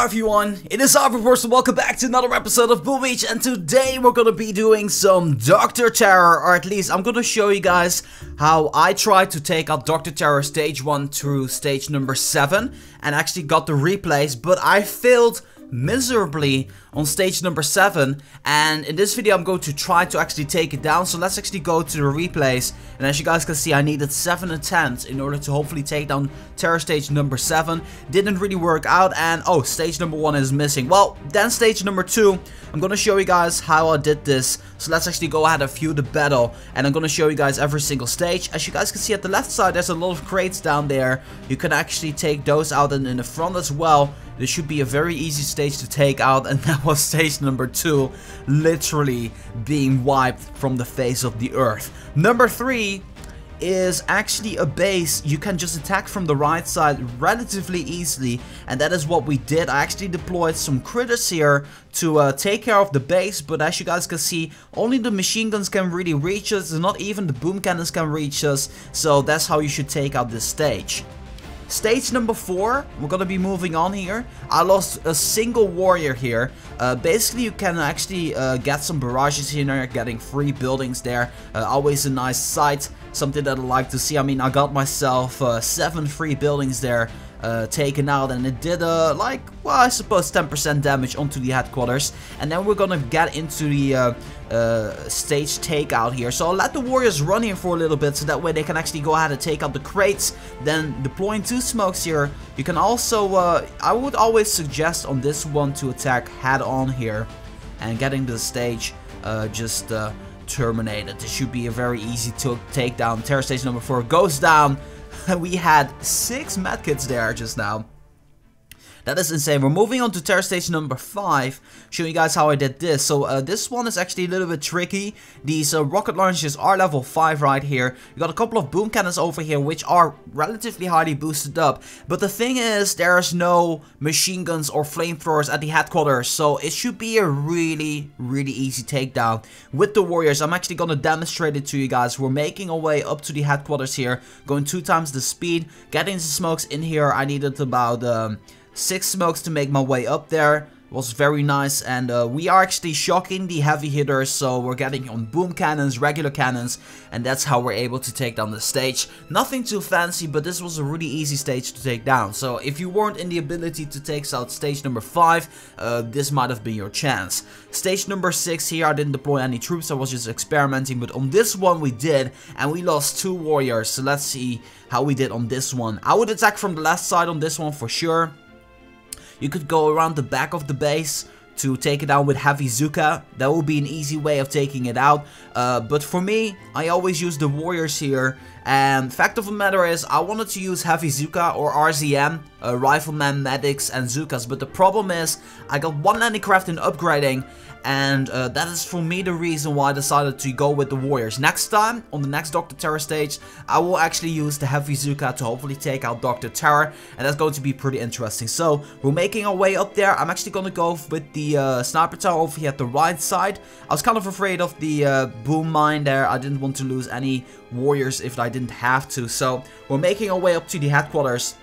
Hello everyone, it is Reports and welcome back to another episode of Boom Beach, and today we're gonna be doing some Dr.Terror, or at least I'm gonna show you guys how I tried to take out Dr.Terror stage 1 through stage number 7 and actually got the replays, but I failed miserably on stage number 7, and in this video I'm going to try to actually take it down. So let's actually go to the replays, and as you guys can see I needed 7 attempts in order to hopefully take down terror stage number 7. Didn't really work out, and oh, stage number 1 is missing. Well, then stage number 2, I'm gonna show you guys how I did this. So let's actually go ahead and view the battle, and I'm gonna show you guys every single stage. As you guys can see at the left side, there's a lot of crates down there. You can actually take those out, and in the front as well. This should be a very easy stage to take out, and that was stage number 2, literally being wiped from the face of the earth. Number 3 is actually a base you can just attack from the right side relatively easily, and that is what we did. I actually deployed some critters here to take care of the base, but as you guys can see, only the machine guns can really reach us, and not even the boom cannons can reach us, so that's how you should take out this stage. Stage number 4, we're gonna be moving on here. I lost a single warrior here. Basically, you can actually get some barrages here, getting free buildings there. Always a nice sight, something that I like to see. I mean, I got myself 7 free buildings there taken out, and it did like, well, I suppose 10% damage onto the headquarters. And then we're gonna get into the stage takeout here. So I'll let the warriors run here for a little bit, so that way they can actually go ahead and take out the crates. Then deploying 2 smokes here. You can also, I would always suggest on this one to attack head on here, and getting the stage just terminated. This should be a very easy to take down. Terror stage number 4 goes down. We had 6 medkits there just now. That is insane. We're moving on to terror stage number 5, showing you guys how I did this. So this one is actually a little bit tricky. These rocket launchers are level 5 right here. You got a couple of boom cannons over here, which are relatively highly boosted up. But the thing is, there's no machine guns or flamethrowers at the headquarters, so it should be a really easy takedown with the warriors. I'm actually gonna demonstrate it to you guys. We're making our way up to the headquarters here, going 2 times the speed, getting the smokes in here. I needed about 6 smokes to make my way up there. It was very nice, and we are actually shocking the heavy hitters, so we're getting on boom cannons, regular cannons, and that's how we're able to take down the stage. Nothing too fancy, but this was a really easy stage to take down. So if you weren't in the ability to take out stage number 5, this might have been your chance. Stage number 6 here, I didn't deploy any troops, I was just experimenting, but on this one we did, and we lost 2 warriors. So let's see how we did on this one. I would attack from the left side on this one for sure. You could go around the back of the base to take it down with heavy Zuka. That would be an easy way of taking it out. But for me, I always use the warriors here. And fact of the matter is, I wanted to use heavy Zuka or RZM, riflemen, medics, and Zukas. But the problem is, I got 1 landing craft in upgrading. And that is for me the reason why I decided to go with the warriors. Next time, on the next Dr.Terror stage, I will actually use the heavy Zuka to hopefully take out Dr.Terror, and that's going to be pretty interesting. So, we're making our way up there. I'm actually going to go with the sniper tower over here at the right side. I was kind of afraid of the boom mine there. I didn't want to lose any warriors if I didn't have to. So, we're making our way up to the headquarters.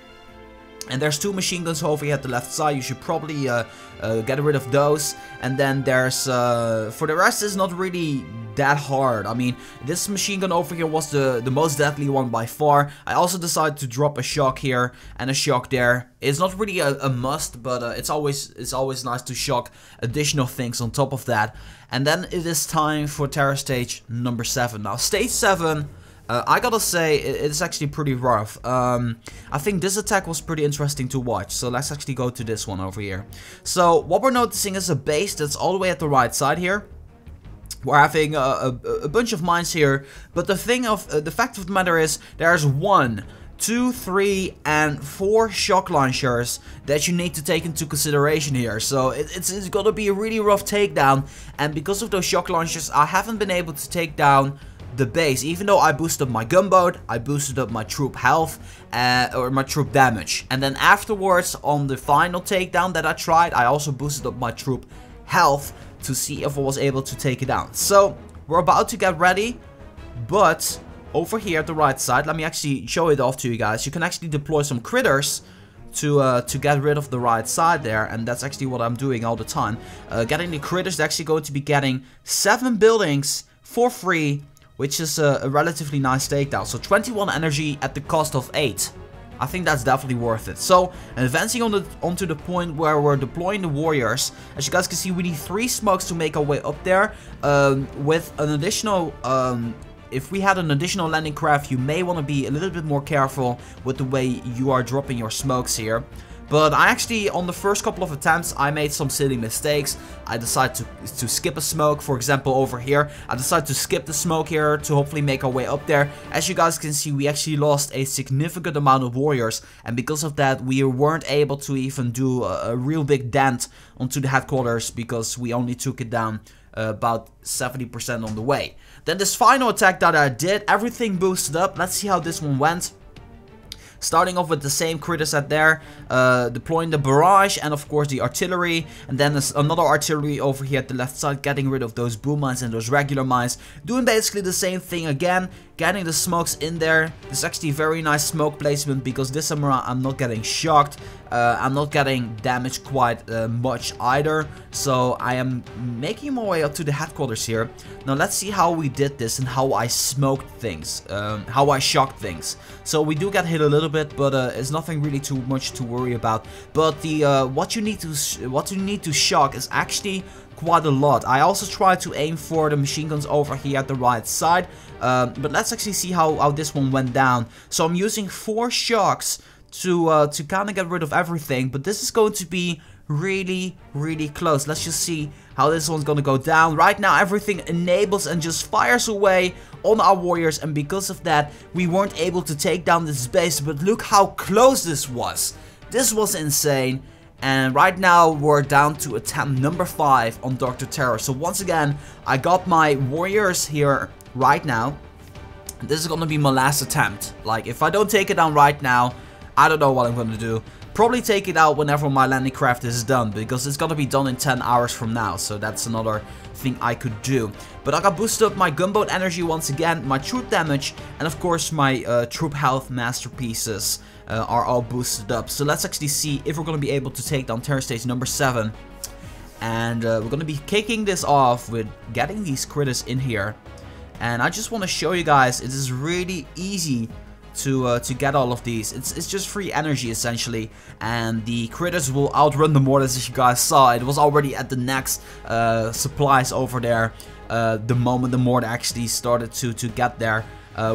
And there's 2 machine guns over here at the left side. You should probably get rid of those. And then there's, for the rest, it's not really that hard. I mean, this machine gun over here was the most deadly one by far. I also decided to drop a shock here and a shock there. It's not really a must, but it's always nice to shock additional things on top of that. And then it is time for terror stage number 7. Now, stage 7... I gotta say, it's actually pretty rough. I think this attack was pretty interesting to watch, so let's actually go to this one over here. So, what we're noticing is a base that's all the way at the right side here. We're having a bunch of mines here, but the fact of the matter is, there's 1, 2, 3, and 4 shock launchers that you need to take into consideration here. So it's gonna be a really rough takedown, and because of those shock launchers, I haven't been able to take down the base, even though I boosted up my gunboat, I boosted up my troop health, or my troop damage. And then afterwards, on the final takedown that I tried, I also boosted up my troop health to see if I was able to take it down. So, we're about to get ready, but over here at the right side, let me actually show it off to you guys. You can actually deploy some critters to get rid of the right side there, and that's actually what I'm doing all the time. Getting the critters is actually going to be getting 7 buildings for free, which is a relatively nice takedown. So 21 energy at the cost of 8. I think that's definitely worth it. So, advancing onto the point where we're deploying the warriors. As you guys can see, we need 3 smokes to make our way up there. With an additional... if we had an additional landing craft, you may want to be a little bit more careful with the way you are dropping your smokes here. But I actually, on the first couple of attempts, I made some silly mistakes. I decided to skip a smoke, for example, over here. I decided to skip the smoke here to hopefully make our way up there. As you guys can see, we actually lost a significant amount of warriors. And because of that, we weren't able to even do a real big dent onto the headquarters, because we only took it down about 70% on the way. Then this final attack that I did, everything boosted up. Let's see how this one went. Starting off with the same critters at there, deploying the barrage and of course the artillery, and then there's another artillery over here at the left side, getting rid of those boom mines and those regular mines, doing basically the same thing again, getting the smokes in there. This is actually very nice smoke placement, because this time around I'm not getting shocked, I'm not getting damaged quite much either, so I am making my way up to the headquarters here. Now let's see how we did this and how I smoked things, how I shocked things. So we do get hit a little bit, but it's nothing really too much to worry about. But the what you need to shock is actually quite a lot. I also try to aim for the machine guns over here at the right side, but let's actually see how this one went down. So I'm using 4 shocks to kind of get rid of everything, but this is going to be really close. Let's just see how this one's gonna go down. Right now everything enables and just fires away on our warriors, and because of that we weren't able to take down this base, but look how close this was. This was insane. And right now we're down to attempt number 5 on Dr.Terror. So once again, I got my warriors here right now. This is gonna be my last attempt. Like, if I don't take it down right now, I don't know what I'm gonna do. Probably take it out whenever my landing craft is done, because it's gonna be done in 10 hours from now. So that's another thing I could do. But I got boosted up my gunboat energy once again, my troop damage, and of course my troop health masterpieces are all boosted up. So let's actually see if we're gonna be able to take down terror stage number 7. And we're gonna be kicking this off with getting these critters in here. And I just want to show you guys, it is really easy to get all of these. It's just free energy essentially, and the critters will outrun the mortars. As you guys saw, it was already at the next supplies over there the moment the mortar actually started to get there.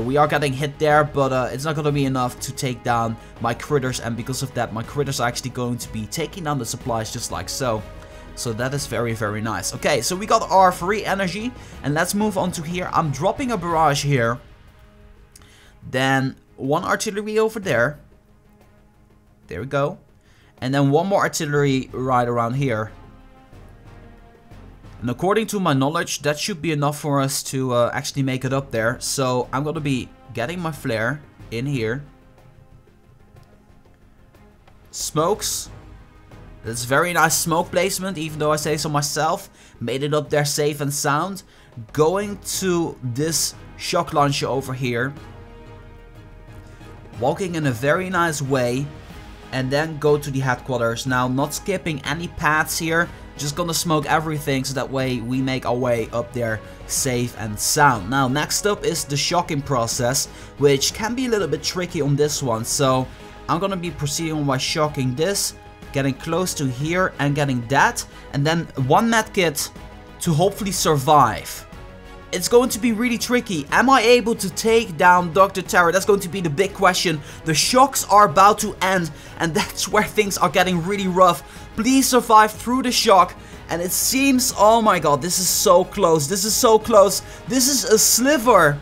We are getting hit there, but it's not going to be enough to take down my critters, and because of that my critters are actually going to be taking down the supplies just like so. So that is very nice. Okay, so we got our free energy, and let's move on to here. I'm dropping a barrage here, then 1 artillery over there. There we go. And then 1 more artillery right around here. And according to my knowledge, that should be enough for us to actually make it up there. So I'm going to be getting my flare in here. Smokes. That's very nice smoke placement, even though I say so myself. Made it up there safe and sound. Going to this shock launcher over here. Walking in a very nice way, and then go to the headquarters. Now, not skipping any paths here, just gonna smoke everything so that way we make our way up there safe and sound. Now, next up is the shocking process, which can be a little bit tricky on this one. So I'm gonna be proceeding by shocking this, getting close to here and getting that, and then 1 medkit to hopefully survive. It's going to be really tricky. Am I able to take down Dr.Terror? That's going to be the big question. The shocks are about to end, and that's where things are getting really rough. Please survive through the shock. And it seems, oh my god, this is so close. This is so close. This is a sliver.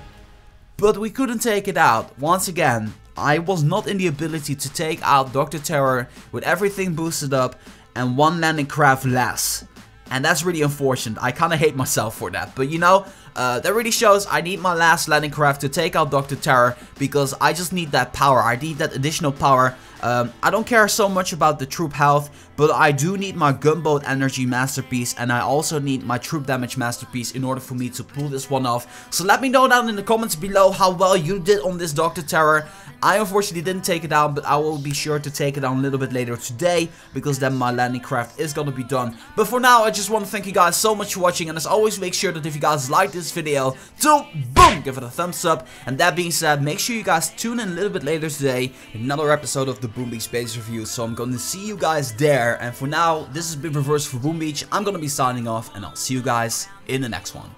But we couldn't take it out. Once again, I was not in the ability to take out Dr.Terror with everything boosted up and 1 landing craft less. And that's really unfortunate. I kind of hate myself for that. But you know, that really shows I need my last landing craft to take out Dr. Terror, because I just need that power. I need that additional power. I don't care so much about the troop health, but I do need my gunboat energy masterpiece, and I also need my troop damage masterpiece in order for me to pull this one off. So let me know down in the comments below how well you did on this Dr. Terror. I unfortunately didn't take it down, but I will be sure to take it down a little bit later today, because then my landing craft is gonna be done. But for now, I just want to thank you guys so much for watching, and as always, make sure that if you guys like this video, to boom, give it a thumbs up. And that being said, make sure you guys tune in a little bit later today, another episode of the Boom Beach Space Review. So I'm gonna see you guys there. And for now, this has been Reverse for Boom Beach. I'm gonna be signing off, and I'll see you guys in the next one.